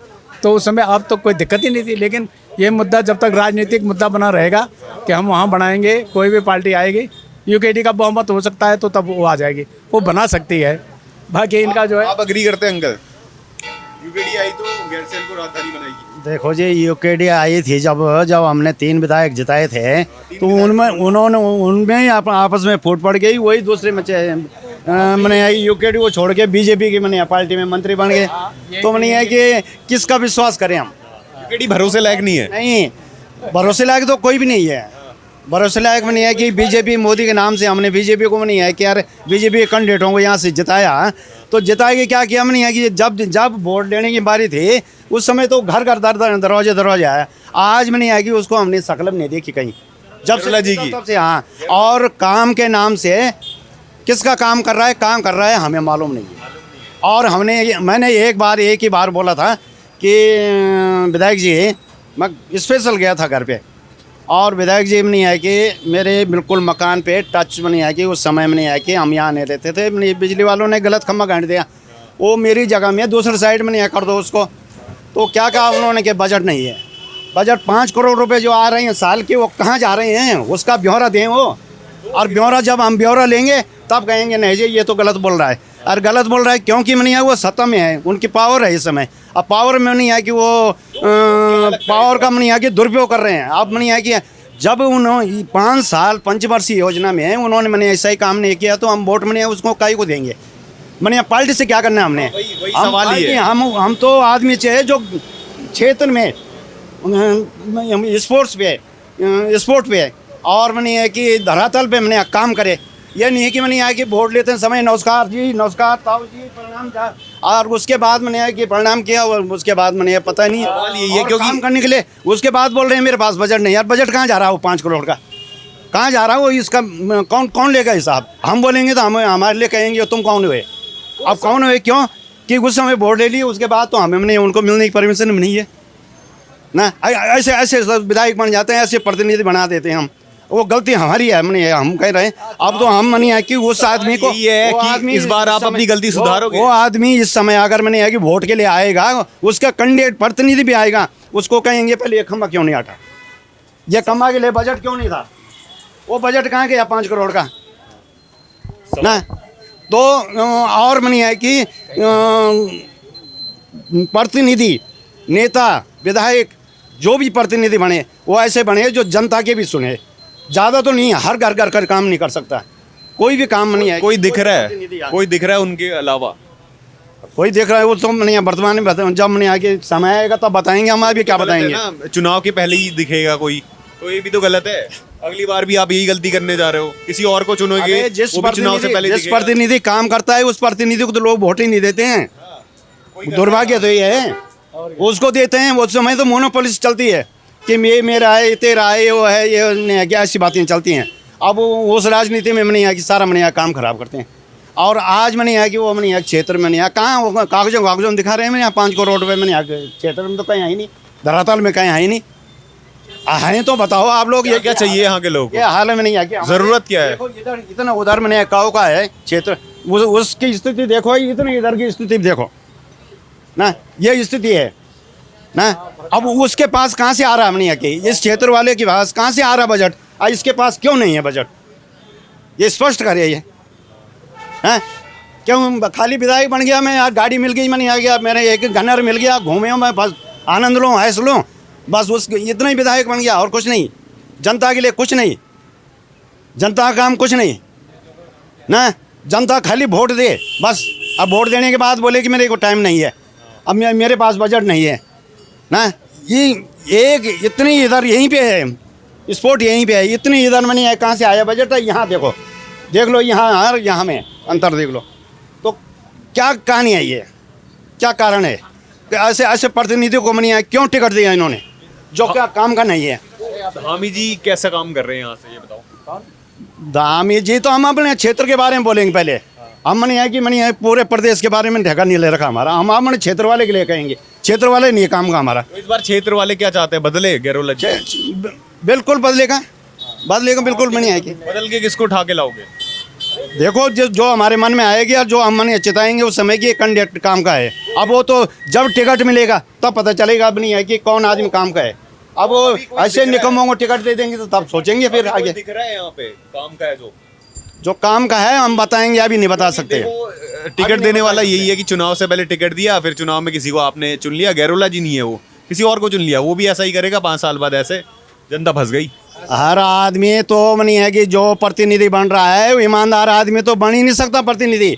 तो उस समय अब तो कोई दिक्कत ही नहीं थी। लेकिन ये मुद्दा जब तक राजनीतिक मुद्दा बना रहेगा कि हम वहाँ बनाएंगे, कोई भी पार्टी आएगी, यूकेडी का बहुमत हो सकता है तो तब वो आ जाएगी, वो बना सकती है। बाकी इनका जो है, आप अग्री करते हैं अंकल? यूकेडी आई तो गैरसैंण को राजधानी बनाएगी। देखो जी, यूकेडी आई थी जब हमने 3 विधायक जिताए थे, तो उनमें ही आपस में फूट पड़ गई, वही दूसरे मैंने यूकेडी को छोड़ के बीजेपी की मैंने पार्टी में मंत्री बन गए। तो मैंने है कि किसका विश्वास करें हम? यूकेडी भरोसे लायक नहीं है। नहीं, भरोसे लायक तो कोई भी नहीं है। भरोसे लायक में नहीं है कि बीजेपी, मोदी के नाम से हमने बीजेपी को नहीं है कि यार बीजेपी के कैंडिडेटों को यहाँ से जिताया, तो जिता के क्या किया हमने है कि जब वोट लेने की बारी थी उस समय तो घर दरवाजे आया। आज में नहीं है कि उसको हमने शकल नहीं देखी कहीं, जब से हाँ। और काम के नाम से किसका काम कर रहा है हमें मालूम नहीं है। और मैंने एक ही बार बोला था कि विधायक जी, मैं स्पेशल गया था घर पे, और विधायक जी में नहीं है कि मेरे बिल्कुल मकान पे टच में नहीं है कि उस समय में नहीं है कि हम यहाँ नहीं रहते थे, बिजली वालों ने गलत खम्भा गाड़ दिया, वो मेरी जगह में दूसरी साइड में नहीं है, कर दो उसको। तो क्या कहा उन्होंने कि बजट नहीं है। बजट 5 करोड़ रुपए जो आ रहे हैं साल के, वो कहाँ जा रहे हैं उसका ब्यौरा दें वो। और ब्यौरा जब हम ब्यौरा लेंगे तब कहेंगे नहीं जी ये तो गलत बोल रहा है। और गलत बोल रहा है क्योंकि नहीं है, वो सत्ता में है, उनकी पावर है इस समय। अब पावर में नहीं है कि वो पावर का नहीं है कि दुरुपयोग कर रहे हैं। अब नहीं है कि जब उन्होंने 5 साल पंचवर्षीय योजना में उन्होंने मैंने ऐसा ही काम नहीं किया तो हम वोट में उसको काई को देंगे? मैंने पार्टी से क्या करना है हमने? सवाल ही है। हम तो आदमी चाहिए जो क्षेत्र में स्पोर्ट्स पे और मैंने है कि धरातल पे मैंने काम करे। ये नहीं है कि मैंने यहाँ की वोट लेते हैं समय नमस्कार जी, नमस्कार ताऊ जी, प्रणाम जा, और उसके बाद मैंने है कि प्रणाम किया और उसके बाद मैंने पता नहीं ये क्यों काम करने के लिए उसके बाद बोल रहे हैं मेरे पास बजट नहीं। यार बजट कहाँ जा रहा है वो 5 करोड़ का? कहाँ जा रहा है वो? इसका कौन लेगा हिसाब? हम बोलेंगे तो हमारे लिए कहेंगे तुम कौन हुए? अब कौन हुए? क्यों कि उस समय वोट ले लिए, उसके बाद तो हमें उनको मिलने की परमिशन नहीं है ना। ऐसे विधायक बन जाते हैं, ऐसे प्रतिनिधि बना देते हैं हम। वो गलती हमारी है, हम कह रहे हैं। अब तो हम नहीं है कि उस आदमी को ये है कि इस बार आप अपनी गलती सुधारोगे। वो आदमी इस समय अगर मैंने है कि वोट के लिए आएगा, उसका कैंडिडेट प्रतिनिधि भी आएगा, उसको कहेंगे पहले ये खंभा क्यों नहीं हटा, ये खंभा के लिए बजट क्यों नहीं था, वो बजट कहाँ गया 5 करोड़ का ना। तो और मैंने है कि प्रतिनिधि, नेता, विधायक जो भी प्रतिनिधि बने वो ऐसे बने जो जनता के भी सुने। ज़्यादा तो नहीं है, हर घर कर काम नहीं कर सकता, कोई भी काम नहीं है। कोई दिख रहा है उनके अलावा? कोई देख रहा है वो तो नहीं, वर्तमान में जब मैंने आगे समय आएगा तब बताएंगे, हम अभी क्या बताएंगे? चुनाव के पहले ही दिखेगा कोई, तो ये भी तो गलत है। अगली बार भी आप यही गलती करने जा रहे हो, किसी और को चुनोगे जिस प्रतिनिधि काम करता है उस प्रतिनिधि को तो लोग वोट ही नहीं देते हैं। दुर्भाग्य तो ये है। उसको देते हैं। वो समय तो मोनोपोलिस चलती है कि ये मेरा है, ये तेरा है, ये वो है, ये नहीं है, क्या ऐसी बातें चलती हैं। अब वो उस राजनीति में नहीं है कि सारा मनिया काम खराब करते हैं। और आज मैंने यहाँ कि वो मैंने यहाँ क्षेत्र में नहीं है, कहाँ वो कागजों में दिखा रहे हैं मैंने यहाँ 5 करोड़ रुपये मैंने यहाँ क्षेत्र में तो कहीं है ही नहीं, धरातल में कहीं है ही नहीं। हैं तो बताओ आप लोग, ये क्या चाहिए यहाँ के लोगों ये हाल में नहीं है कि जरूरत क्या है? देखो इधर इतना उधर मैंने गाँव का है क्षेत्र, उसकी स्थिति देखो, इतनी इधर की स्थिति देखो ना, ये स्थिति है ना। अब उसके पास कहाँ से आ रहा है हमने यहाँ के, इस क्षेत्र वाले के पास कहाँ से आ रहा बजट, और इसके पास क्यों नहीं है बजट, ये स्पष्ट करे ये हैं। क्यों खाली विधायक बन गया मैं, यार गाड़ी मिल गई मैंने आ गया, मेरे एक गनर मिल गया, घूमे मैं बस आनंद लूँ ऐश लूँ, बस उस इतना ही विधायक बन गया और कुछ नहीं, जनता के लिए कुछ नहीं, जनता का काम कुछ नहीं ना। जनता खाली वोट दे बस, अब वोट देने के बाद बोले कि मेरे को टाइम नहीं है, अब मेरे पास बजट नहीं है ना। ये एक इतनी इधर यहीं पे है, स्पोर्ट यहीं पे है, इतनी इधर मैंने है, कहाँ से आया बजट है, यहाँ देखो देख लो, यहाँ हर यहाँ में अंतर देख लो। तो क्या कहानी है ये, क्या कारण है कि ऐसे ऐसे प्रतिनिधि को मैंने क्यों टिकट दिया इन्होंने, जो क्या काम का नहीं है। धामी जी कैसा काम कर रहे हैं यहाँ से, ये बताओ। धामी जी तो हम अपने क्षेत्र के बारे में बोलेंगे पहले, हम मैंने है कि मैंने पूरे प्रदेश के बारे में ठेका नहीं ले रखा हमारा, हम अपने क्षेत्र वाले के लिए कहेंगे, क्षेत्र वाले नहीं काम का हमारा। इस बार क्षेत्र वाले क्या चाहते हैं, बदले गैरोला जी? बिल्कुल बदलेगा बिल्कुल मैंने है कि बदल के किसको उठा के लाओगे? देखो जो हमारे मन में आएगी और जो हम मन चिताएंगे उस समय की कैंडिडेट काम का है। अब वो तो जब टिकट मिलेगा तब पता चलेगा, अब नहीं है कि कौन आदमी काम का है। अब वो ऐसे निकम्मों को टिकट दे देंगे तो तब सोचेंगे फिर आगे। दिख रहा है यहाँ पे काम का है, जो काम का है हम बताएंगे, अभी नहीं बता सकते। टिकट देने वाला यही है कि चुनाव से पहले टिकट दिया, फिर चुनाव में किसी को आपने चुन लिया, गैरोला जी नहीं है वो, किसी और को चुन लिया, वो भी ऐसा ही करेगा 5 साल बाद, ऐसे जनता फंस गई। हर आदमी तो नहीं है कि जो प्रतिनिधि बन रहा है ईमानदार आदमी तो बन ही नहीं सकता प्रतिनिधि।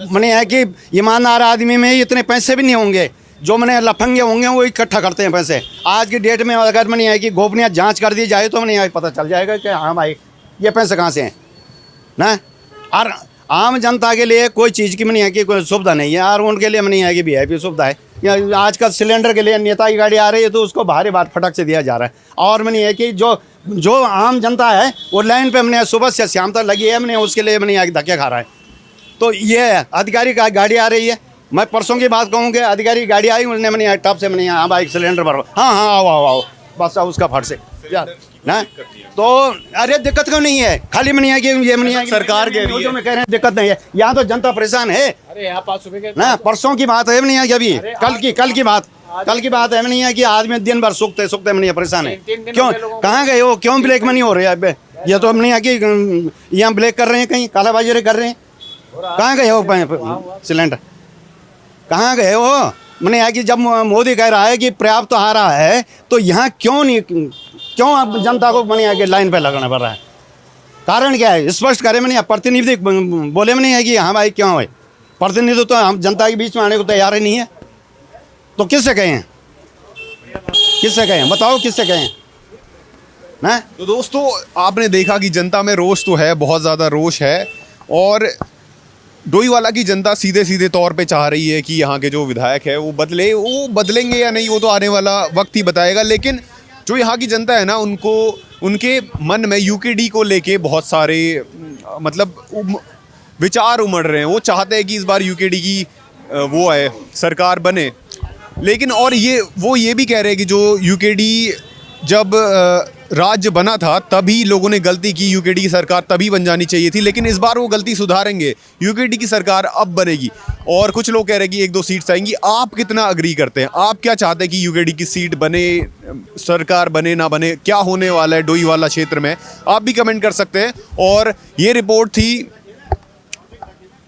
मैंने है कि ईमानदार आदमी में इतने पैसे भी नहीं होंगे, जो मैंने लफंगे होंगे वो इकट्ठा करते हैं पैसे। आज की डेट में अगर मैंने है कि गोपनीय जांच कर दी जाए तो मैंने पता चल जाएगा कि हाँ भाई ये पैसे कहाँ से हैं ना। और आम जनता के लिए कोई चीज़ की मैंने है कि कोई सुविधा नहीं है, और उनके लिए मैंने है कि VIP सुविधा है। या आजकल सिलेंडर के लिए नेता की गाड़ी आ रही है तो उसको भारी बात फटक से दिया जा रहा है। और मैंने है कि जो आम जनता है वो लाइन पे मैंने सुबह से शाम तक लगी है, मैंने उसके लिए मैंने धक्के खा रहा है। तो ये अधिकारी का गाड़ी आ रही है, मैं परसों की बात कहूँगी, अधिकारी की गाड़ी आई, उसने मैंने टप से मैंने हाँ भाई सिलेंडर भरो, हाँ आओ बस उसका फट से यार ना। तो अरे दिक्कत क्यों नहीं है, खाली मैंने है कि ये मैंने है सरकार कह रही है, में कह रहे हैं दिक्कत नहीं है, यहाँ तो जनता परेशान है। अरे यहाँ 5 रुपए के ना परसों की बात है नहीं है कि अभी कल की बात है नहीं है कि आदमी दिन भर सूखते मैंने परेशान है। क्यों कहाँ गए हो, क्यों ब्लैक मनी हो रही है? अब ये तो नहीं है कि यहाँ ब्लैक कर रहे हैं, कहीं कालाबाजारी कर रहे हैं। कहाँ गए हो सिलेंडर, कहाँ गए हो? मैंने है कि जब मोदी कह रहा है कि पर्याप्त आ रहा है तो यहाँ क्यों अब जनता को मैंने आगे लाइन पे लगाना पड़ रहा है? कारण क्या है, स्पष्ट करे। मैंने प्रतिनिधि बोले मैंने है कि हाँ भाई क्यों है, प्रतिनिधि तो हम जनता के बीच में आने को तैयार ही नहीं है, तो किससे कहें बताओ किससे कहें ना। तो दोस्तों आपने देखा कि जनता में रोष तो है, बहुत ज़्यादा रोष है, और डोईवाला की जनता सीधे सीधे तौर पे चाह रही है कि यहाँ के जो विधायक है वो बदलेंगे या नहीं वो तो आने वाला वक्त ही बताएगा। लेकिन जो यहाँ की जनता है ना, उनके मन में UKD को लेके बहुत सारे मतलब विचार उमड़ रहे हैं। वो चाहते हैं कि इस बार UKD की वो है सरकार बने, लेकिन और वो ये भी कह रहे हैं कि जो UKD जब राज्य बना था तभी लोगों ने गलती की, UKD की सरकार तभी बन जानी चाहिए थी, लेकिन इस बार वो गलती सुधारेंगे, UKD की सरकार अब बनेगी। और कुछ लोग कह रहे हैं कि 1-2 सीट्स आएंगी। आप कितना अग्री करते हैं, आप क्या चाहते हैं कि UKD की सीट बने, सरकार बने ना बने, क्या होने वाला है डोईवाला क्षेत्र में, आप भी कमेंट कर सकते हैं। और ये रिपोर्ट थी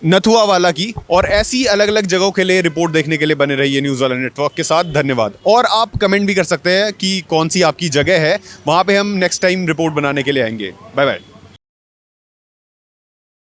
नथुआ वाला की, और ऐसी अलग अलग जगहों के लिए रिपोर्ट देखने के लिए बने रहिए न्यूज़ वाला नेटवर्क के साथ। धन्यवाद। और आप कमेंट भी कर सकते हैं कि कौन सी आपकी जगह है, वहाँ पे हम नेक्स्ट टाइम रिपोर्ट बनाने के लिए आएंगे। Bye bye.